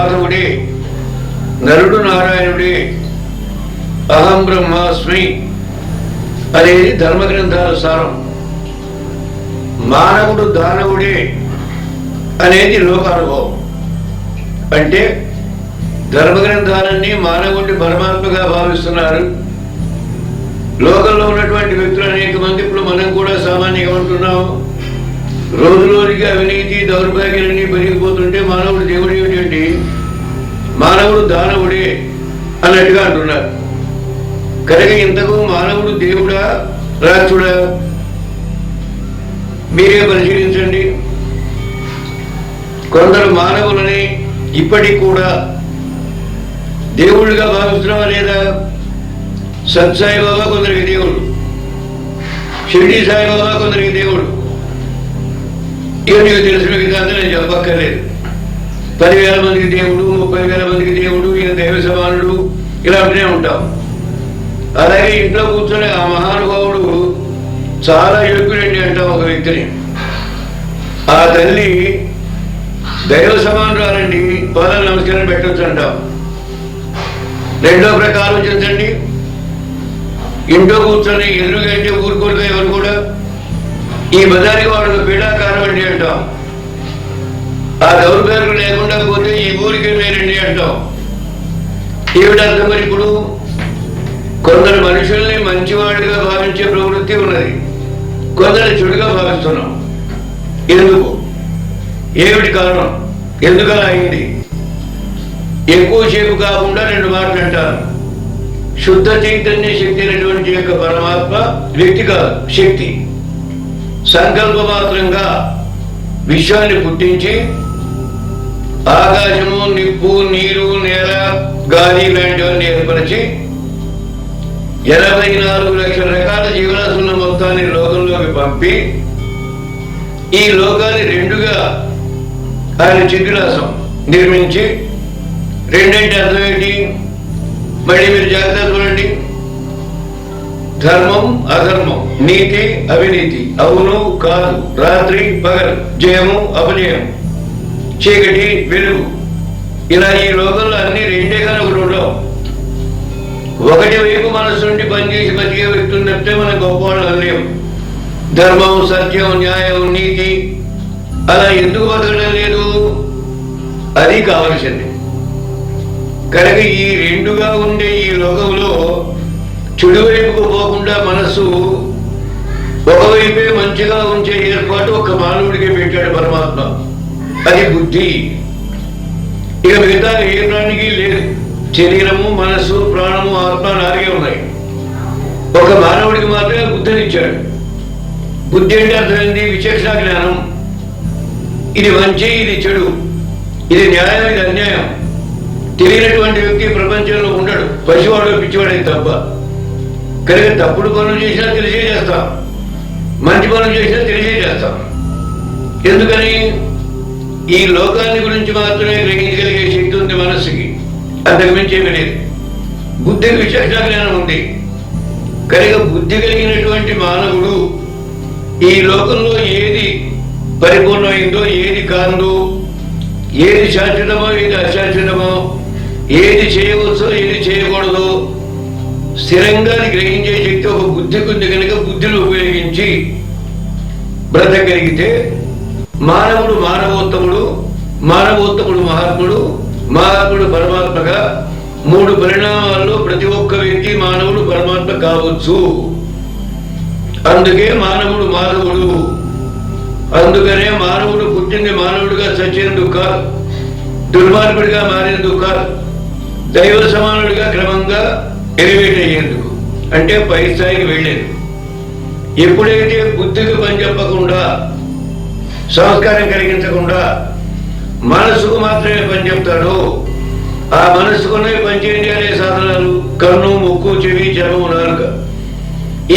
మాధవుడే, నరుడు నారాయణుడే, అహం బ్రహ్మాస్మి అనేది ధర్మగ్రంథాల సారం. మానవుడు దానవుడే అనేది లోకానుభవం. అంటే ధర్మగ్రంథాలన్నీ మానవుడిని పరమాత్మగా భావిస్తున్నారు. లోకంలో ఉన్నటువంటి వ్యక్తులు అనేక మంది, ఇప్పుడు మనం కూడా సామాన్యంగా ఉంటున్నాం, రోజు రోజుకి అవినీతి దౌర్భాగ్యాలన్నీ పెరిగిపోతుంటే మానవుడు దేవుడు ఏమిటండి, మానవుడు దానవుడే అన్నట్టుగా అంటున్నారు. కనుక ఇంతకు మానవుడు దేవుడా రాక్షుడా? మీరే పరిశీలించండి. కొందరు మానవులని ఇప్పటికి కూడా దేవుళ్ళుగా భావిస్తున్నావా లేదా? సత్సాయిబాబా కొందరికి దేవుడు, షిరిడి సాయిబాబా కొందరికి దేవుడు. ఇక నీకు తెలిసిన విధానం నేను చెప్పక్కర్లేదు. 10,000 మందికి దేవుడు, 30,000 మందికి దేవుడు, ఈయన దైవ సమానుడు, ఇలా ఉంటూనే ఉంటాం. అలాగే ఇంట్లో కూర్చొని ఆ మహానుభావుడు చాలా యోగ్యుడండి అంటాం ఒక వ్యక్తిని. ఆ తల్లి దైవ సమానురాలండి, పాదాల నమస్కారం పెట్టవచ్చు అంటాం. రెండో ప్రకారం చెందండి, ఇంట్లో కూర్చొని ఎదురుగా అంటే ఊరుకోరుగా ఎవరు కూడా ఈ బజారికి వాడు పీడాకారం అండి అంటాం. ఆ దౌర్భాగ్యం లేకుండా పోతే ఈ ఊరికి లేరండి అంటాం. ఏమిటర్థం? మరి ఇప్పుడు కొందరు మనుషుల్ని మంచివాడిగా భావించే ప్రవృత్తి ఉన్నది, కొందరు చెడుగా భావిస్తున్నాం. ఎందుకు? ఏమిటి కారణం? ఎందుకలా అయింది? ఎక్కువసేపు కాకుండా 2 మాటలు అంటారు. శుద్ధ చైతన్య శక్తి అయినటువంటి యొక్క పరమాత్మ వ్యక్తి కాదు, శక్తి. సంకల్ప మాత్రంగా విశ్వాన్ని పుట్టించి ఆకాశము, నిప్పు, నీరు, నేల, గాలి లాంటివన్నీ ఏర్పరిచి 84 లక్షల రకాల జీవరాశుల మొత్తాన్ని లోకంలోకి పంపి ఈ లోకాన్ని 2గా ఆయన చిద్విలాసం నిర్మించి, 2 అంటే అర్థం ఏంటి? మళ్ళీ మీరు జాగ్రత్త చూడండి. ధర్మం అధర్మం, నీతి అవినీతి, అవును కాదు, రాత్రి పగలు, జయము అపజయం, చీకటి వెలుగు, ఇలా ఈ లోకంలో అన్ని 2 కానీ ఒకటి ఉండవు. ఒకటి వైపు మనసు నుండి పనిచేసి బతికే వ్యక్తులు తప్పితే మన గొప్పవాళ్ళు అనలేము. ధర్మం, సత్యం, న్యాయం, నీతి అలా ఎందుకు బతకడం లేదు? అది కావలసింది. కనుక ఈ 2గా ఉండే ఈ లోకంలో చెడు వైపుకు పోకుండా మనస్సు ఒకవైపే మంచిగా ఉంచే ఏర్పాటు ఒక మానవుడికి పెట్టాడు పరమాత్మ. అది బుద్ధి. ఇక మిగతా ఏ ప్రాణికి లేదు. శరీరము, మనస్సు, ప్రాణము, ఆత్మ 4 ఉన్నాయి. ఒక మానవుడికి మాత్రమే బుద్ధినిచ్చాడు. బుద్ధి అంటే అర్థమైంది విచక్షణ జ్ఞానం. ఇది మంచి, ఇది చెడు, ఇది న్యాయం, ఇది అన్యాయం తెలియనటువంటి వ్యక్తి ప్రపంచంలో ఉండడు. పసివాడు పిచ్చివాడే తప్ప. కనుక తప్పుడు పనులు చేసినా తెలిసే చేస్తాం, మంచి పనులు చేసినా తెలిసే చేస్తాం. ఎందుకని? ఈ లోకాన్ని గురించి మాత్రమే గ్రహించగలిగే శక్తి ఉంది మనస్సుకి, అంతకు మించి ఏమీ లేదు. బుద్ధికి విచక్షణ జ్ఞానం ఉంది. కనుక బుద్ధి కలిగినటువంటి మానవుడు ఈ లోకంలో ఏది పరిపూర్ణమైందో, ఏది కాందో, ఏది శాశ్వతమో, ఏది అశాశ్వతమో, ఏది చేయవచ్చో, ఏది చేయకూడదో స్థిరంగా గ్రహించే శక్తి ఒక బుద్ధికి ఉంది. కనుక బుద్ధిని ఉపయోగించి బ్రతకగలిగితే మానవుడు మానవోత్తముడు, మానవోత్తముడు మహాత్ముడు, మహాత్ముడు పరమాత్మగా 3 పరిణామాల్లో ప్రతి ఒక్క వ్యక్తి మానవుడు పరమాత్మ కావచ్చు. అందుకే మానవుడు మానవుడు. అందుకనే మానవుడు పుట్టింది మానవుడిగా చచ్చినందుకు కాదు, దుర్మార్గుడిగా మారినందుకు కాదు, దైవ సమానుడిగా క్రమంగా ఎలివేట్ అయ్యేందుకు, అంటే పై స్థాయికి వెళ్ళేది. ఎప్పుడైతే బుద్ధికి పని చెప్పకుండా, సంస్కారం కలిగించకుండా మనసుకు మాత్రమే పని చెప్తాడో, ఆ మనసుకునే పనిచేయండి అనే సాధనాలు కన్ను, ముక్కు, చెవి, చర్మము, నాలుక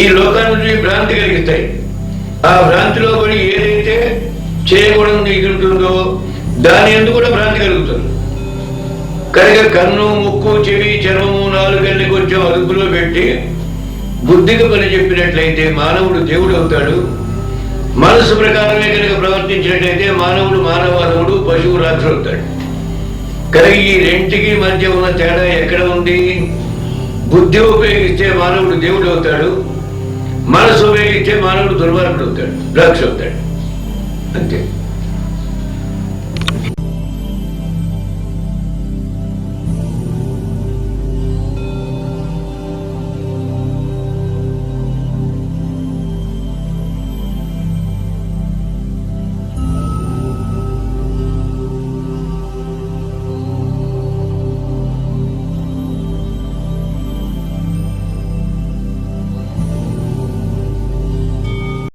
ఈ లోకాన్ని నుంచి భ్రాంతి కలిగిస్తాయి. ఆ భ్రాంతిలో పడి ఏదైతే చేయకూడదు ఎదురుతుందో దాని ఎందుకు కూడా భ్రాంతి కలుగుతుంది. కనుక కన్ను, ముక్కు, చెవి, చర్మము, నాలుకల్ని కొంచెం అదుపులో పెట్టి బుద్ధికి పని చెప్పినట్లయితే మానవుడు దేవుడు అవుతాడు. మనసు ప్రకారమే కనుక ప్రవర్తించినట్లయితే మానవుడు మానవాధముడు, పశువు రాత్రి అవుతాడు. కనుక ఈ రెంటికి మధ్య ఉన్న తేడా ఎక్కడ ఉంది? బుద్ధి ఉపయోగిస్తే మానవుడు దేవుడు అవుతాడు, మనసు ఉపయోగిస్తే మానవుడు దుర్మార్గుడు అవుతాడు, రాక్షసు అవుతాడు. అంతే.